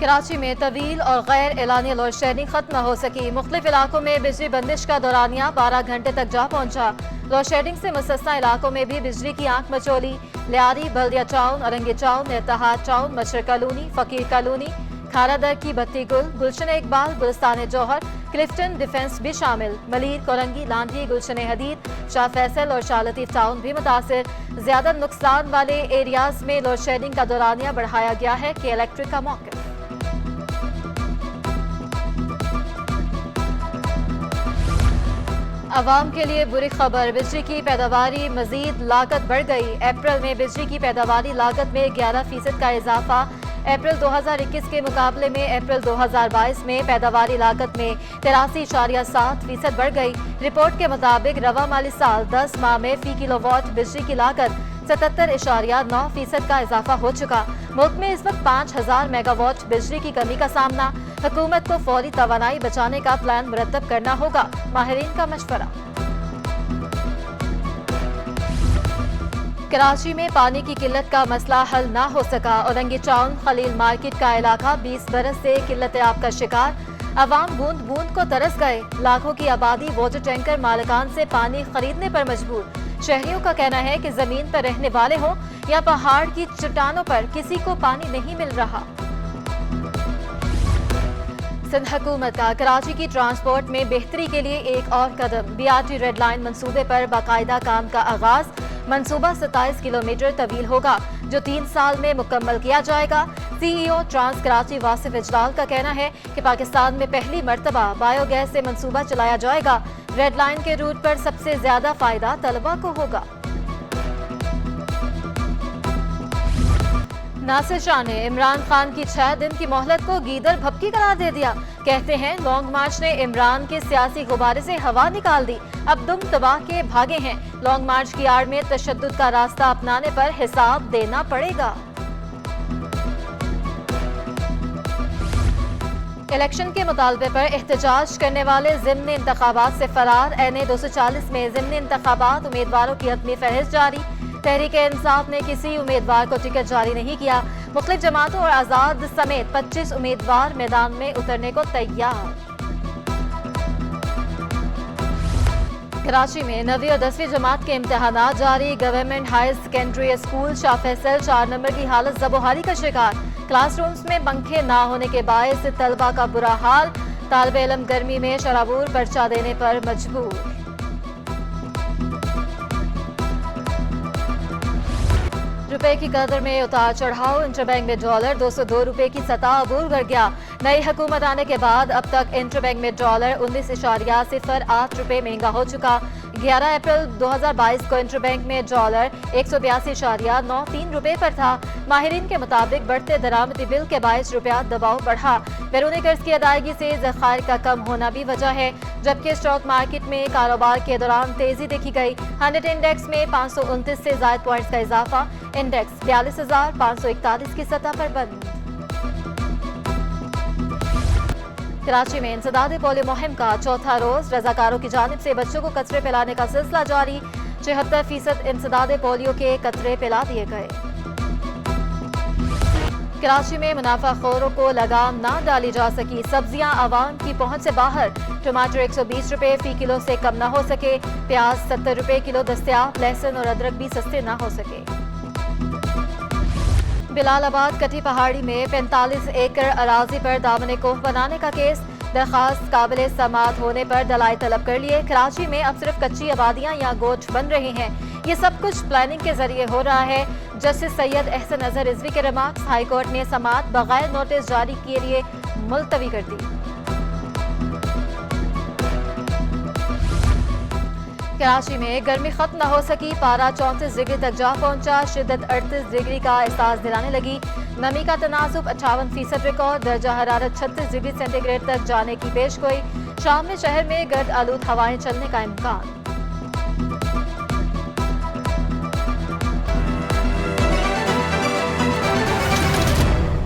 کراچی میں طویل اور غیر اعلانیہ لوڈ شیڈنگ ختم نہ ہو سکی۔ مختلف علاقوں میں بجلی بندش کا دورانیہ 12 گھنٹے تک جا پہنچا۔ لوڈ شیڈنگ سے مستثنی علاقوں میں بھی بجلی کی آنکھ مچولی۔ لیاری، بلدیہ ٹاؤن، ارنگی ٹاؤن، اتحاد ٹاؤن، مشرق کالونی، فقیر کالونی، کھارا در کی بتی گل، گلشن اقبال، گلستان جوہر، کلفٹن ڈیفنس بھی شامل۔ ملیر، کولنگی، لانڈھی، گلشن حدید، شاہ فیصل اور شاہ لطیف ٹاؤن بھی متاثر۔ زیادہ نقصان والے ایریاز میں لوڈ شیڈنگ کا دورانیہ بڑھایا گیا ہے کہ الیکٹرک کا موقف۔ عوام کے لیے بری خبر، بجلی کی پیداواری مزید لاگت بڑھ گئی۔ اپریل میں بجلی کی پیداواری لاگت میں 11% کا اضافہ۔ اپریل 2021 کے مقابلے میں اپریل 2022 میں پیداواری لاگت میں 83.7% بڑھ گئی۔ رپورٹ کے مطابق رواں مالی سال 10 ماہ میں فی کلو واٹ بجلی کی لاگت 77.9% کا اضافہ ہو چکا۔ ملک میں اس وقت 5000 میگا واٹ بجلی کی کمی کا سامنا۔ حکومت کو فوری توانائی بچانے کا پلان مرتب کرنا ہوگا، ماہرین کا مشورہ۔ کراچی میں پانی کی قلت کا مسئلہ حل نہ ہو سکا۔ اورنگی ٹاؤن خلیل مارکیٹ کا علاقہ 20 برس سے قلت آب کا شکار۔ عوام بوند بوند کو ترس گئے۔ لاکھوں کی آبادی واٹر ٹینکر مالکان سے پانی خریدنے پر مجبور۔ شہریوں کا کہنا ہے کہ زمین پر رہنے والے ہوں یا پہاڑ کی چٹانوں پر کسی کو پانی نہیں مل رہا۔ سندھ حکومت کا کراچی کی ٹرانسپورٹ میں بہتری کے لیے ایک اور قدم۔ BRT ریڈ لائن منصوبے پر باقاعدہ کام کا آغاز۔ منصوبہ 27 کلومیٹر طویل ہوگا جو 3 سال میں مکمل کیا جائے گا۔ CEO ٹرانس کراچی واصف اجلال کا کہنا ہے کہ پاکستان میں پہلی مرتبہ بایو گیس سے منصوبہ چلایا جائے گا۔ ریڈ لائن کے روٹ پر سب سے زیادہ فائدہ طلبہ کو ہوگا۔ ناصر شاہ نے عمران خان کی 6 دن کی مہلت کو گیدڑ بھپکی قرار دے دیا۔ کہتے ہیں لانگ مارچ نے عمران کے سیاسی غبارے سے ہوا نکال دی، اب دم دبا کے بھاگے ہیں۔ لانگ مارچ کی آڑ میں تشدد کا راستہ اپنانے پر حساب دینا پڑے گا۔ الیکشن کے مطالبے پر احتجاج کرنے والے ضمن انتخابات سے فرار۔ NA 240 میں ضمن انتخابات امیدواروں کی حتمی فہرست جاری۔ تحریک انصاف نے کسی امیدوار کو ٹکٹ جاری نہیں کیا۔ مختلف جماعتوں اور آزاد سمیت 25 امیدوار میدان میں اترنے کو تیار۔ کراچی میں 9ویں اور 10ویں جماعت کے امتحانات جاری۔ گورنمنٹ ہائر سیکنڈری اسکول شاہ فیصل 4 نمبر کی حالت زبوحالی کا شکار۔ کلاس رومز میں پنکھے نہ ہونے کے باعث طلبہ کا برا حال۔ طالب علم گرمی میں شرابور پرچہ دینے پر مجبور۔ روپے کی قدر میں اتار چڑھاؤ۔ انٹر بینک میں ڈالر 202 روپے کی سطح عبور کر گیا۔ نئی حکومت آنے کے بعد اب تک انٹر بینک میں ڈالر 19.08 روپے مہنگا ہو چکا۔ 11 اپریل 2022 کو انٹر بینک میں ڈالر 182.93 روپے پر تھا۔ ماہرین کے مطابق بڑھتے درآمدی بل کے باعث روپیہ دباؤ بڑھا۔ بیرونی قرض کی ادائیگی سے ذخائر کا کم ہونا بھی وجہ ہے، جبکہ اسٹاک مارکیٹ میں کاروبار کے دوران تیزی دیکھی گئی۔ 100 انڈیکس میں 529 سے زائد پوائنٹس کا اضافہ۔ انڈیکس 42,541 کی سطح پر بند۔ کراچی میں انسداد پولیو مہم کا چوتھا روز۔ رضاکاروں کی جانب سے بچوں کو قطرے پلانے کا سلسلہ جاری۔ 76% انسداد پولیو کے قطرے پلا دیے گئے۔ کراچی میں منافع خوروں کو لگام نہ ڈالی جا سکی۔ سبزیاں عوام کی پہنچ سے باہر۔ ٹماٹر 120 روپے فی کلو سے کم نہ ہو سکے۔ پیاز 70 روپے کلو دستیاب۔ لہسن اور ادرک بھی سستے نہ ہو سکے۔ بلال آباد کٹی پہاڑی میں 45 ایکڑ اراضی پر دامن کوہ بنانے کا کیس۔ درخواست قابل سماعت ہونے پر دلائل طلب کر لیے۔ کراچی میں اب صرف کچی آبادیاں یا گوٹھ بن رہے ہیں۔ یہ سب کچھ پلاننگ کے ذریعے ہو رہا ہے۔ جسٹس سید احسن اظہر رضوی کے ریمارکس۔ ہائی کورٹ نے سماعت بغیر نوٹس جاری کے لیے ملتوی کر دی۔ کراچی میں گرمی ختم نہ ہو سکی، پارہ 34 ڈگری تک جا پہنچا، شدت 38 ڈگری کا احساس دلانے لگی۔ نمی کا تناسب 58% ریکارڈ، درجہ حرارت 36 ڈگری سینٹی گریڈ تک جانے کی پیش گوئی۔ شام میں شہر میں گرد آلود ہوائیں چلنے کا امکان۔